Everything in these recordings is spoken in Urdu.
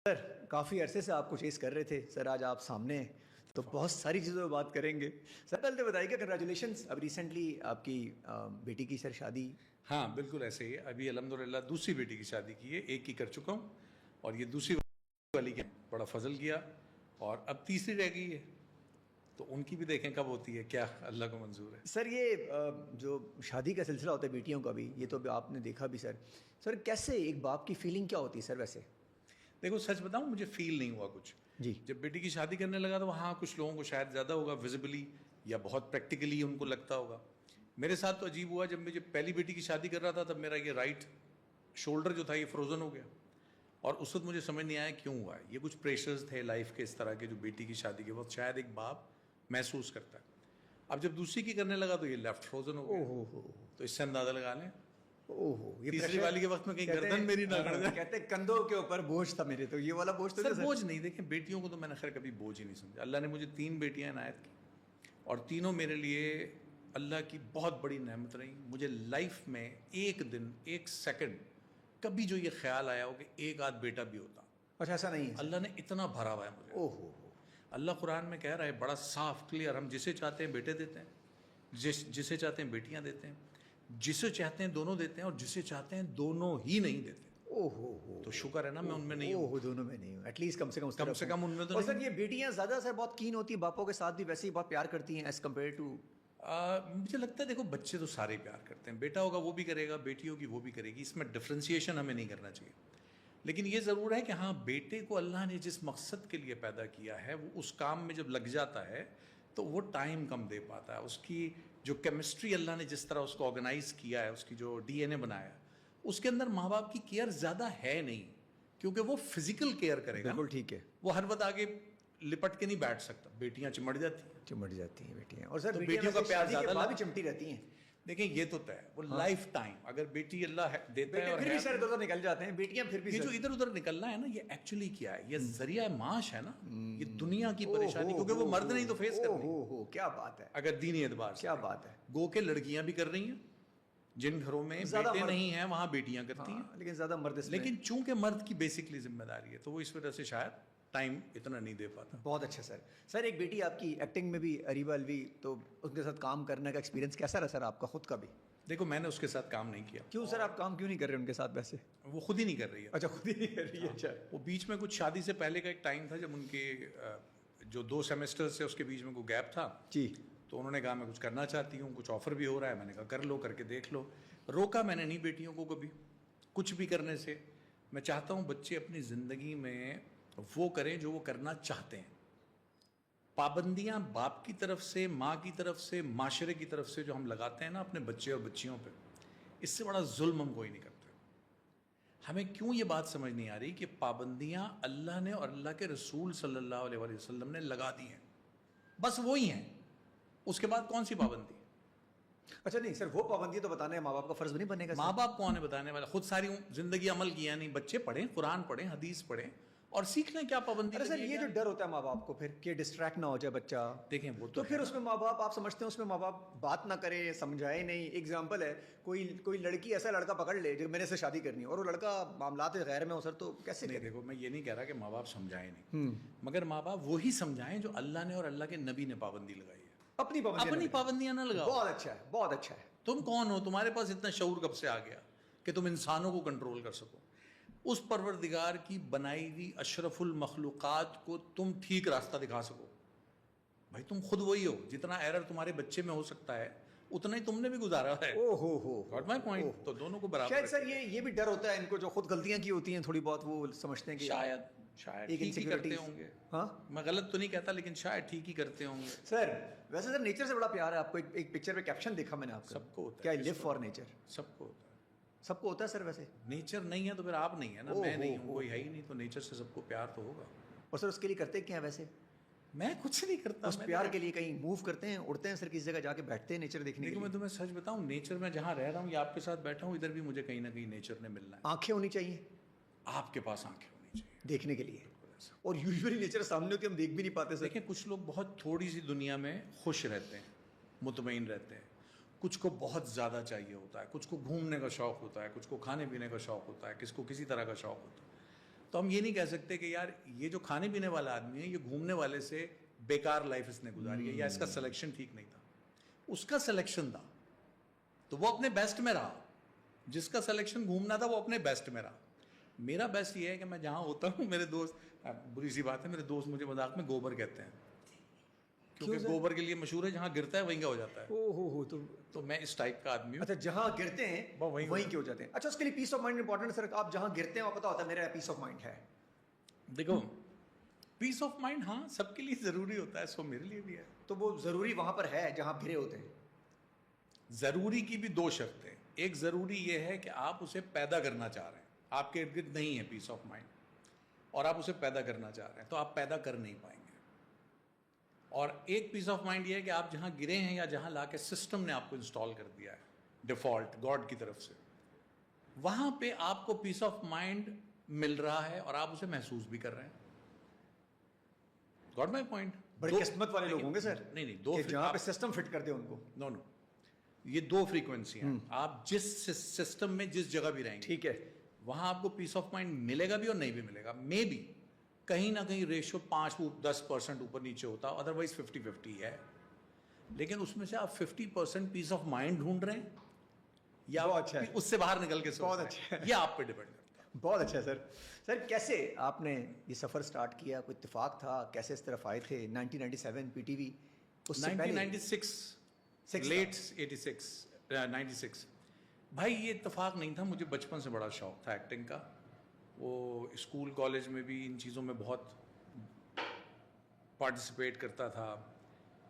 سر کافی عرصے سے آپ کو چیز کر رہے تھے سر، آج آپ سامنے ہیں تو بہت ساری چیزوں پہ بات کریں گے. سر پہلے تو بتائیے کہ کنگریچولیشنس، اب ریسنٹلی آپ کی بیٹی کی سر شادی. ہاں بالکل ایسے ہی، ابھی الحمدللہ دوسری بیٹی کی شادی کی ہے، ایک کی کر چکا ہوں اور یہ دوسری والی کے بڑا فضل کیا اور اب تیسری رہ گئی ہے، تو ان کی بھی دیکھیں کب ہوتی ہے، کیا اللہ کو منظور ہے. سر یہ جو شادی کا سلسلہ ہوتا ہے بیٹیوں کا بھی، یہ تو آپ نے دیکھا بھی سر کیسے ایک باپ کی فیلنگ کیا ہوتی ہے سر ویسے؟ دیکھو سچ بتاؤں، مجھے فیل نہیں ہوا کچھ. جی جب بیٹی کی شادی کرنے لگا تو ہاں کچھ لوگوں کو شاید زیادہ ہوگا ویزیبلی یا بہت پریکٹیکلی ان کو لگتا ہوگا. میرے ساتھ تو عجیب ہوا، جب مجھے پہلی بیٹی کی شادی کر رہا تھا تب میرا یہ رائٹ شولڈر جو تھا یہ فروزن ہو گیا، اور اس وقت مجھے سمجھ نہیں آیا کیوں ہوا ہے. یہ کچھ پریشرز تھے لائف کے اس طرح کے جو بیٹی کی شادی کے وقت شاید ایک باپ محسوس کرتا ہے. اب جب دوسری کی کرنے لگا تو یہ لیفٹ فروزن ہو گیا. تو اس سے اندازہ لگا لیں تیسری والی کے وقت میں کہیں گردن میری نہ کر جائے. کہتے کندھوں کے اوپر بوجھ تھا میرے، تو یہ والا بوجھ تو سر بوجھ نہیں. دیکھیں بیٹیوں کو تو میں نے خیر کبھی بوجھ ہی نہیں سمجھا. اللہ نے مجھے 3 بیٹیاں عنایت کی اور تینوں میرے لیے اللہ کی بہت بڑی نعمت رہی. مجھے لائف میں ایک دن ایک سیکنڈ کبھی جو یہ خیال آیا ہو کہ ایک آدھ بیٹا بھی ہوتا. اچھا ایسا نہیں ہے؟ اللہ نے اتنا بھرا ہوا ہے مجھے. اللہ قرآن میں کہہ رہا ہے بڑا صاف کلیئر، ہم جسے چاہتے ہیں بیٹے دیتے ہیں، جسے چاہتے ہیں بیٹیاں دیتے ہیں، جسے چاہتے ہیں دونوں دیتے ہیں، اور جسے چاہتے ہیں دونوں ہی نہیں دیتے. تو شکر ہے نا میں ان میں نہیں ہوں. دونوں میں نہیں ہوں، ایٹ لیسٹ کم سے کم ان میں تو. اور سر یہ بیٹیاں زیادہ سر بہت کین ہوتی ہیں باپوں کے ساتھ بھی، ویسے ہی بہت پیار کرتی ہیں ایز کمپیئر ٹو. مجھے لگتا ہے دیکھو بچے تو سارے پیار کرتے ہیں، بیٹا ہوگا وہ بھی کرے گا، بیٹی ہوگی وہ بھی کرے گی، اس میں ڈفرینسیشن ہمیں نہیں کرنا چاہیے. لیکن یہ ضرور ہے کہ ہاں بیٹے کو اللہ نے جس مقصد کے لیے پیدا کیا ہے وہ اس کام میں جب لگ جاتا ہے تو وہ ٹائم کم دے پاتا ہے. اس کی جو کیمسٹری اللہ نے جس طرح اس کو آرگنائز کیا ہے، اس کی جو ڈی این اے بنایا ہے، اس کے اندر ماں باپ کی کیئر زیادہ ہے نہیں، کیونکہ وہ فزیکل کیئر کرے گا. بالکل ٹھیک ہے. وہ ہر وقت آگے لپٹ کے نہیں بیٹھ سکتا. بیٹیاں چمٹ جاتی ہیں بیٹیاں. اور سر بیٹیوں کا پیار زیادہ بھی چمٹی رہتی ہیں. دیکھیں یہ تو طے وہ لائف ٹائم اگر بیٹی اللہ دیتا ہے اور پھر بھی سر ادھر ادھر نکل جاتے ہیں بیٹیاں. پھر بھی یہ جو ادھر ادھر نکلنا ہے نا، یہ ایکچولی کیا ہے، یہ ذریعہ معاش ہے نا، یہ دنیا کی پریشانی، کیونکہ وہ مرد نہیں تو فیس کرنی. کیا بات ہے، اگر دینی اعتبار سے کیا بات ہے. گو کہ لڑکیاں بھی کر رہی ہیں، جن گھروں میں بیٹے نہیں ہیں وہاں بیٹیاں کرتی ہیں، لیکن زیادہ مرد. لیکن چونکہ مرد کی بیسکلی ذمہ داری ہے تو وہ اس وجہ سے شاید ٹائم اتنا نہیں دے پاتا. بہت اچھا سر ایک بیٹی آپ کی ایکٹنگ میں بھی، اریبہ الوی، تو ان کے ساتھ کام کرنے کا ایکسپیرینس کیسا رہا سر آپ کا خود کا بھی؟ دیکھو میں نے اس کے ساتھ کام نہیں کیا. کیوں سر آپ کام کیوں نہیں کر رہے ان کے ساتھ ویسے؟ وہ خود ہی نہیں کر رہی ہے. اچھا خود ہی نہیں کر رہی ہے. اچھا وہ بیچ میں کچھ شادی سے پہلے کا ایک ٹائم تھا جب ان کے جو 2 سیمسٹر سے اس کے بیچ میں کوئی گیپ تھا جی، تو انہوں نے کہا میں کچھ کرنا چاہتی ہوں، کچھ آفر بھی ہو رہا ہے. میں نے کہا کر لو، کر کے دیکھ لو. روکا میں نے نہیں بیٹیوں کو کبھی کچھ بھی کرنے سے. میں چاہتا ہوں بچے اپنی زندگی میں وہ کریں جو وہ کرنا چاہتے ہیں. پابندیاں باپ کی طرف سے، ماں کی طرف سے، معاشرے کی طرف سے جو ہم لگاتے ہیں نا اپنے بچے اور بچیوں پہ، اس سے بڑا ظلم ہم کوئی نہیں کرتے. ہمیں کیوں یہ بات سمجھ نہیں آ رہی کہ پابندیاں اللہ نے اور اللہ کے رسول صلی اللہ علیہ وسلم نے لگا دی ہیں، بس وہی ہیں. اس کے بعد کون سی پابندی؟ اچھا نہیں سر، وہ پابندی تو بتانے ماں باپ کا فرض نہیں بنے گا. ماں باپ کون ہے بتانے والا؟ خود ساری زندگی عمل کیا نہیں. بچے پڑھیں، قرآن پڑھیں، حدیث پڑھیں اور سیکھ لیں کیا پابندی. ارے سر یہ جو ڈر ہوتا ہے ماں باپ کو پھر کہ ڈسٹریکٹ نہ ہو جائے بچہ، دیکھیں وہ تو پھر اس میں ماں باپ، آپ سمجھتے ہیں اس میں ماں باپ بات نہ کرے، سمجھائے نہیں. ایگزامپل ہے کوئی لڑکی ایسا لڑکا پکڑ لے جو میرے سے شادی کرنی ہے اور وہ لڑکا معاملات غیر میں ہو سر، تو کیسے نہیں. دیکھو میں یہ نہیں کہہ رہا کہ ماں باپ سمجھائیں نہیں، مگر ماں باپ وہی سمجھائیں جو اللہ نے اور اللہ کے نبی نے پابندی لگائی ہے. اپنی پابندیاں نہ لگاؤ. بہت اچھا ہے، بہت اچھا ہے. تم کون ہو؟ تمہارے پاس اتنا شعور کب سے آ گیا کہ تم انسانوں کو کنٹرول کر سکو؟ اس پروردگار کی بنائی ہوئی اشرف المخلوقات کو تم ٹھیک راستہ دکھا سکو. بھائی تم خود وہی ہو. جتنا ایرر تمہارے بچے میں ہو سکتا ہے اتنا ہی تم نے بھی گزارا ہے. Got my point. تو دونوں کو برابر. شاید سر یہ بھی ڈر ہوتا ہے ان کو جو خود غلطیاں کی ہوتی ہیں تھوڑی بہت، وہ سمجھتے ہیں کہ شاید ٹھیک ہی کرتے ہوں گے. ہاں میں غلط تو نہیں کہتا لیکن شاید ٹھیک ہی کرتے ہوں گے. سر ویسے سر نیچر سے بڑا پیار ہے آپ کو. ایک پکچر پہ کیپشن دیکھا میں نے آپ کا. سب کو ہوتا ہے. کیا لیو فار نیچر؟ سب کو ہوتا ہے. سب کو ہوتا ہے سر. ویسے نیچر نہیں ہے تو پھر آپ نہیں ہے نا، میں نہیں ہوں، کوئی ہے ہی نہیں، تو نیچر سے سب کو پیار تو ہوگا. اور سر اس کے لیے کرتے کیا ہے ویسے؟ میں کچھ نہیں کرتا. اس پیار کے لیے کہیں موو کرتے ہیں، اڑتے ہیں سر کسی جگہ جا کے بیٹھتے ہیں نیچر دیکھنے کے لیے؟ میں تمہیں سچ بتاؤں، نیچر میں جہاں رہ رہا ہوں یا آپ کے ساتھ بیٹھا ہوں ادھر بھی مجھے کہیں نہ کہیں نیچر نے ملنا ہے. آنکھیں ہونی چاہیے آپ کے پاس، آنکھیں ہونی چاہیے دیکھنے کے لیے. اور یوزلی نیچر سامنے ہوتی ہم دیکھ بھی نہیں پاتے سر. دیکھیں کچھ لوگ بہت تھوڑی سی دنیا میں خوش رہتے ہیں، مطمئن رہتے ہیں. کچھ کو بہت زیادہ چاہیے ہوتا ہے، کچھ کو گھومنے کا شوق ہوتا ہے، کچھ کو کھانے پینے کا شوق ہوتا ہے، کس کو کسی طرح کا شوق ہوتا ہے. تو ہم یہ نہیں کہہ سکتے کہ یار یہ جو کھانے پینے والا آدمی ہے یہ گھومنے والے سے بیکار لائف اس نے گزاری ہے یا اس کا سلیکشن ٹھیک نہیں تھا. اس کا سلیکشن تھا تو وہ اپنے بیسٹ میں رہا. جس کا سلیکشن گھومنا تھا وہ اپنے بیسٹ میں رہا. میرا بیسٹ یہ ہے کہ میں جہاں ہوتا ہوں, میرے دوست, بری سی بات ہے, میرے دوست مجھے مذاق میں گوبر کہتے ہیں کیونکہ گوبر کے لیے مشہور ہے, جہاں گرتا ہے وہیں کا ہو جاتا ہے. تو میں اس ٹائپ کا آدمی ہوں. اچھا, جہاں گرتے ہیں وہیں کے ہو جاتے ہیں. اچھا, اس کے لیے پیس آف مائنڈ امپورٹنٹ ہے سر. آپ جہاں گرتے ہیں وہ پتا ہوتا ہے میرا پیس آف مائنڈ ہے. دیکھو پیس آف مائنڈ ہاں سب کے لیے ضروری ہوتا ہے, سو میرے لیے بھی ہے. تو وہ ضروری وہاں پر ہے جہاں آپ گرے ہوتے ہیں. ضروری کی بھی دو شرطیں. ایک ضروری یہ ہے کہ آپ اسے پیدا کرنا چاہ رہے ہیں, آپ کے ارد گرد نہیں ہے پیس آف مائنڈ, اور آپ اسے پیدا کرنا چاہ رہے ہیں تو آپ پیدا کر نہیں پائیں گے. اور ایک پیس آف مائنڈ یہ ہے کہ آپ جہاں گرے ہیں یا جہاں لا کے سسٹم نے آپ کو انسٹال کر دیا ہے ڈیفالٹ گاڈ کی طرف سے, وہاں پہ آپ کو پیس آف مائنڈ مل رہا ہے اور آپ اسے محسوس بھی کر رہے ہیں. Got my point. بڑے قسمت والے لوگ ہوں گے سر. نہیں دو, جہاں پہ سسٹم فٹ کر دے ان کو. نو یہ دو فریکوینسی ہیں. آپ جس سسٹم میں جس جگہ بھی رہیں گے ٹھیک ہے, وہاں آپ کو پیس آف مائنڈ ملے گا بھی اور نہیں بھی ملے گا. مے بی کہیں نہ کہیں ریشو 5-10% اوپر نیچے ہوتا, ادروائز 50-50 ہے. لیکن اس میں سے آپ 50% پیس آف مائنڈ ڈھونڈ رہے ہیں یا اس سے باہر نکل کے سوچ رہے ہیں, یہ آپ پہ ڈیپینڈ کرتا ہے. بہت اچھا سر. سر کیسے آپ نے یہ سفر سٹارٹ کیا, کوئی اتفاق تھا, کیسے اس طرف آئے تھے؟ 1997 پی ٹی وی, اس سے پہلے 1996 لیٹ 96 بھائی یہ اتفاق نہیں تھا. مجھے بچپن سے بڑا شوق تھا ایکٹنگ کا. وہ اسکول کالج میں بھی ان چیزوں میں بہت پارٹیسپیٹ کرتا تھا,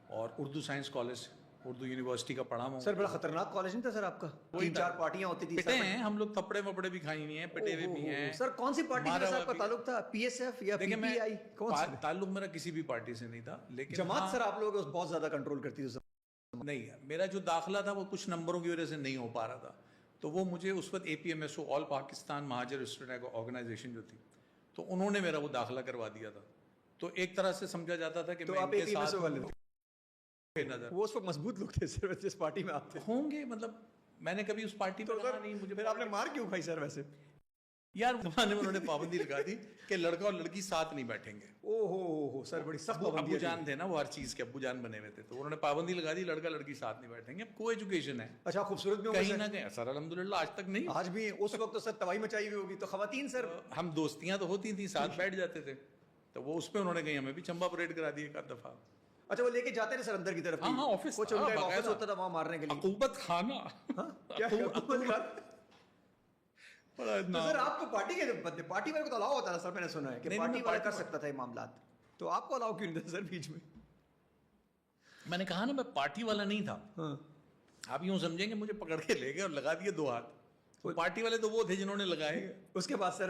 اور Urdu science college Urdu university کا پڑھا ہوں. سر بڑا خطرناک کالج نہیں تھا سر آپ کا؟ 3-4 پارٹیاں ہوتی تھی. پٹے ہیں ہم لوگ, تھپڑے وپڑے بھی کھائی ہوئی ہیں, پٹے ہوئے بھی ہیں. سر کون سی پارٹی سے آپ کا تعلق تھا؟ پی ایس ایف یا پی پی آئی؟ کون سی؟ تعلق میرا کسی بھی پارٹی سے نہیں تھا, لیکن جماعت سر آپ لوگ بہت زیادہ کنٹرول کرتی تھی. نہیں, میرا جو داخلہ تھا وہ کچھ نمبروں کی وجہ سے نہیں ہو پا رہا تھا. تو وہ مجھے اس وقت APMSO آل پاکستان مہاجر اسٹوڈنٹ آرگنائزیشن جو تھی, تو انہوں نے میرا وہ داخلہ کروا دیا تھا. تو ایک طرح سے سمجھا جاتا تھا کہ تو میں آپ ان کے ساتھ نظر وہ اس وقت مضبوط لوگ تھے سر جس پارٹی میں آپ تھے. ہوں گے, مطلب میں نے کبھی اس پارٹی میں نہیں. مجھے پھر آپ نے مار کیوں کھائی سر ویسے؟ یار زمانے میں انہوں نے پابندی لگا دی کہ لڑکا اور لڑکی ساتھ نہیں بیٹھیں گے. او ہو سر, بڑی سخت ابو جان تھے نا وہ, ہر چیز کے ابو جان بنے ہوئے تھے, تو انہوں نے پابندی لگا دی لڑکا لڑکی ساتھ نہیں بیٹھیں گے. اب کو ایجوکیشن ہے. اچھا, خوبصورت بھی کہیں نہ کہیں سر الحمدللہ آج تک نہیں. آج بھی اس وقت تو سر تباہی مچائی ہوئی ہوگی. تو خواتین سر, ہم دوستیاں تو ہوتی تھیں, ساتھ بیٹھ جاتے تھے, تو وہ اس پہ انہوں نے کہیں ہمیں بھی چمبا پریڈ کرا دی ایک آدھ دفعہ. اچھا, وہ لے کے جاتے تھے سر اندر کی طرف؟ ہاں آفس, کچھ ان کا آفس ہوتا تھا وہاں مارنے کے لیے. عقوبت خانہ. کیا تو سر آپ کو پارٹی والے کو تو الاؤ ہوتا تھا سر, میں نے سنا ہے کہ پارٹی والا کر سکتا تھا یہ معاملات, تو آپ کو الاؤ کیوں نہیں تھا سر بیچ میں؟ میں نے کہا نا میں پارٹی والا نہیں تھا. آپ یوں سمجھیں کہ مجھے پکڑ کے لے گئے اور لگا دیے 2 ہاتھ. پارٹی والے تو وہ تھے جنہوں نے لگائے. اس کے بعد سر